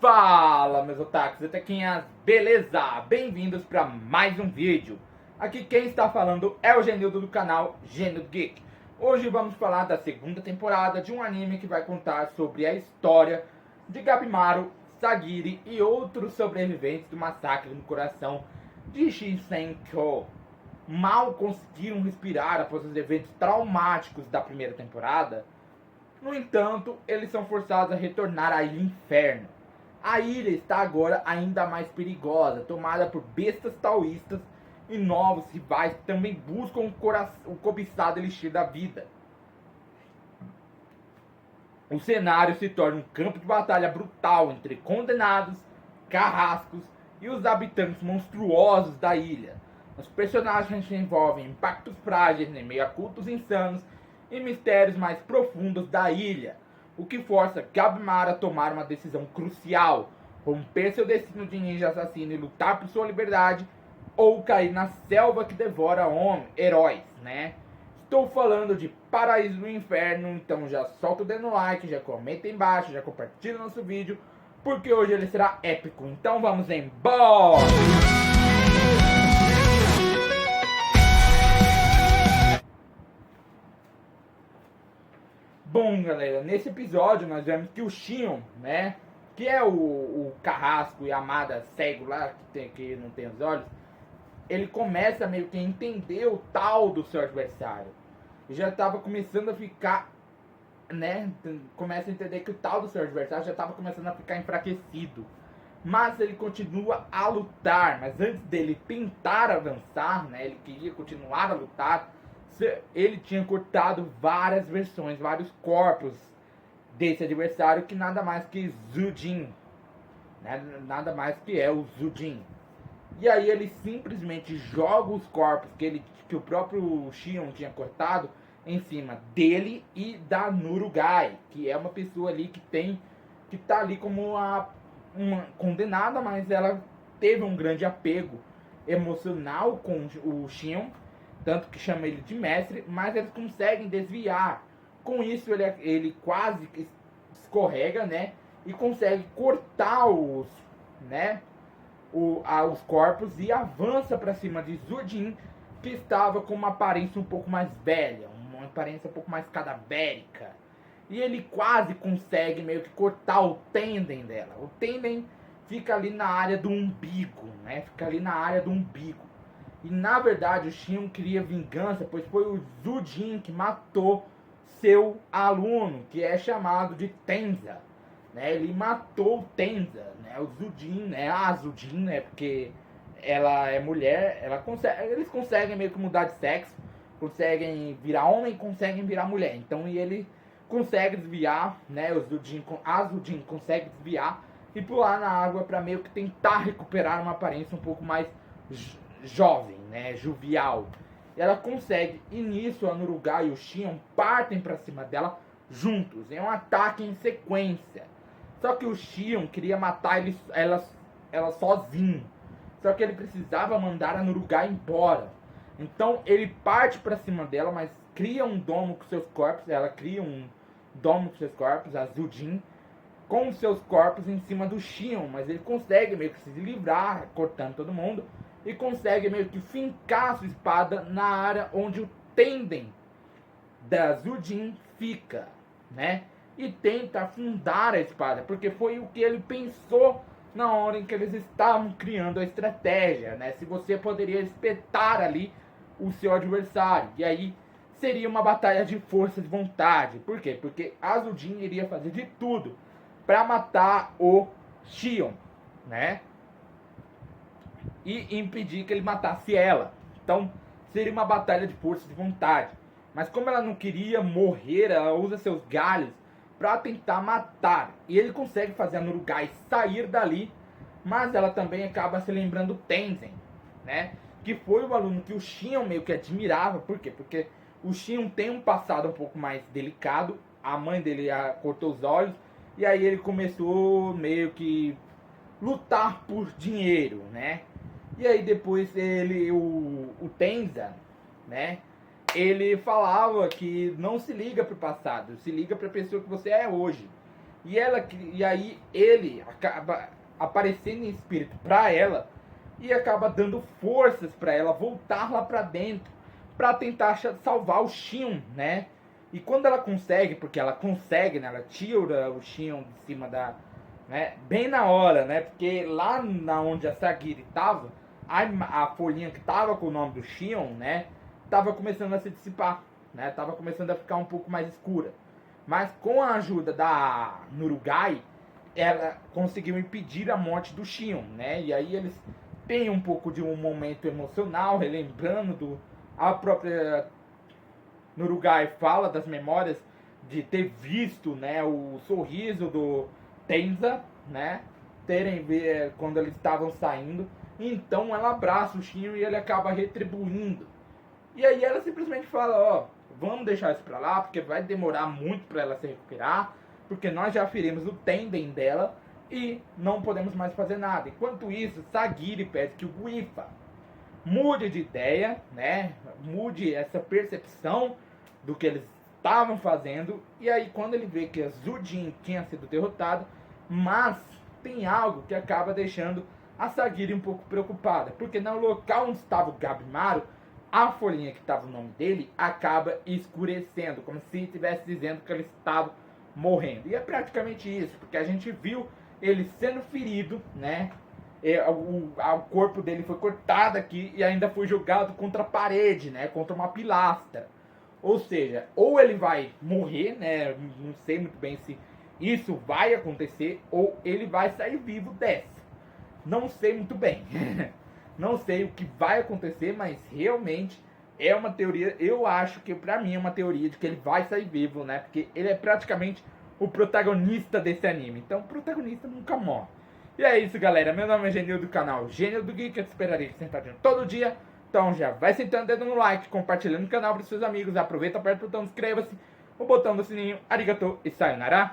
Fala, meus otakus e tequinhas, beleza? Bem-vindos para mais um vídeo. Aqui quem está falando é o Genildo do canal Genildo Geek. Hoje vamos falar da segunda temporada de um anime que vai contar sobre a história de Gabimaru, Sagiri e outros sobreviventes do massacre no coração de Shisenkyo. Mal conseguiram respirar após os eventos traumáticos da primeira temporada. No entanto, eles são forçados a retornar à Ilha Inferno. A ilha está agora ainda mais perigosa, tomada por bestas taoístas e novos rivais que também buscam o cobiçado elixir da vida. O cenário se torna um campo de batalha brutal entre condenados, carrascos e os habitantes monstruosos da ilha. Os personagens se envolvem em pactos frágeis em meio a cultos insanos e mistérios mais profundos da ilha, o que força Gabimaru a tomar uma decisão crucial: romper seu destino de ninja assassino e lutar por sua liberdade, ou cair na selva que devora heróis, né? Estou falando de Paraíso do Inferno, então já solta o dedo no like, já comenta aí embaixo, já compartilha nosso vídeo, porque hoje ele será épico. Então vamos embora! Bom, galera, nesse episódio nós vemos que o Shion, né, que é o carrasco e a amada cego lá, que não tem os olhos, ele começa meio que a entender o tal do seu adversário. E já estava começando a ficar, né, começa a entender que o tal do seu adversário já estava começando a ficar enfraquecido. Mas ele continua a lutar, mas antes dele tentar avançar, né, ele queria continuar a lutar, ele tinha cortado várias versões, vários corpos desse adversário, que nada mais que Zujin, né? Nada mais que é o Zujin. E aí ele simplesmente joga os corpos que o próprio Shion tinha cortado em cima dele e da Nurugai, que é uma pessoa ali que tá ali como uma condenada, mas ela teve um grande apego emocional com o Shion, tanto que chama ele de mestre, mas eles conseguem desviar. Com isso ele quase escorrega, né, e consegue cortar os corpos e avança para cima de Zujin, que estava com uma aparência um pouco mais velha, uma aparência um pouco mais cadavérica. E ele quase consegue meio que cortar o tendem dela. O tendem fica ali na área do umbigo, né? Fica ali na área do umbigo. E na verdade o Shion queria vingança, pois foi o Zujin que matou seu aluno, que é chamado de Tenza, né? Ele matou o Tenza, né? O Zujin, né? A Zujin, né? Porque ela é mulher, eles conseguem meio que mudar de sexo, conseguem virar homem, conseguem virar mulher. Então ele consegue desviar, né? A Zujin consegue desviar e pular na água para meio que tentar recuperar uma aparência um pouco mais jovem, né, jovial. E ela consegue, e nisso a Nurugai e o Shion partem para cima dela juntos, em um ataque em sequência. Só que o Shion queria matar ela sozinho, só que ele precisava mandar a Nurugai embora. Então ele parte para cima dela, mas cria um domo com seus corpos, ela cria um domo com seus corpos, a Zujin, com seus corpos em cima do Shion, mas ele consegue meio que se livrar, cortando todo mundo, e consegue meio que fincar sua espada na área onde o tendem da Zujin fica, né? E tenta afundar a espada, porque foi o que ele pensou na hora em que eles estavam criando a estratégia, né? Se você poderia espetar ali o seu adversário, e aí seria uma batalha de força de vontade. Por quê? Porque a Zujin iria fazer de tudo para matar o Shion, né? E impedir que ele matasse ela. Então seria uma batalha de força de vontade. Mas como ela não queria morrer, ela usa seus galhos para tentar matar. E ele consegue fazer a Nurugai sair dali, mas ela também acaba se lembrando Tenzin, né? Que foi o aluno que o Shion meio que admirava. Por quê? Porque o Shion tem um passado um pouco mais delicado. A mãe dele cortou os olhos. E aí ele começou meio que lutar por dinheiro, né? E aí depois o Tenza, né? Ele falava que não se liga pro passado, se liga pra pessoa que você é hoje. E aí ele acaba aparecendo em espírito pra ela e acaba dando forças pra ela voltar lá pra dentro pra tentar salvar o Shion, né? E quando ela consegue, porque ela consegue, né? Ela tira o Shion de cima da, né? Bem na hora, né? Porque lá na onde a Sagiri tava, a folhinha que tava com o nome do Shion, né? Tava começando a se dissipar, né? Tava começando a ficar um pouco mais escura. Mas com a ajuda da Nurugai, ela conseguiu impedir a morte do Shion, né? E aí eles têm um pouco de um momento emocional, relembrando do a própria Nurugai fala das memórias de ter visto, né, o sorriso do Tenza, né, quando eles estavam saindo. Então ela abraça o Shion e ele acaba retribuindo. E aí ela simplesmente fala, ó, vamos deixar isso pra lá, porque vai demorar muito pra ela se recuperar, porque nós já ferimos o tendem dela e não podemos mais fazer nada. Enquanto isso, Sagiri pede que o Guifa mude de ideia, né? Mude essa percepção do que eles estavam fazendo. E aí quando ele vê que a Zujin tinha sido derrotada, mas tem algo que acaba deixando a Sagiri um pouco preocupada, porque no local onde estava o Gabimaru, a folhinha que estava o nome dele acaba escurecendo, como se estivesse dizendo que ele estava morrendo. E é praticamente isso, porque a gente viu ele sendo ferido, né? O corpo dele foi cortado aqui e ainda foi jogado contra a parede, né? Contra uma pilastra. Ou seja, ou ele vai morrer, né? Não sei muito bem se isso vai acontecer, ou ele vai sair vivo dessa. Não sei muito bem. Não sei o que vai acontecer, mas realmente é uma teoria. Eu acho que pra mim é uma teoria de que ele vai sair vivo, né? Porque ele é praticamente o protagonista desse anime. Então o protagonista nunca morre. E é isso, galera. Meu nome é Genil do canal Gênio do Geek. Eu te esperarei sentadinho todo dia. Então já vai sentando o dedo no like, compartilhando o canal para seus amigos. Aproveita, aperta o botão, inscreva-se, o botão do sininho. Arigatou e sayonara.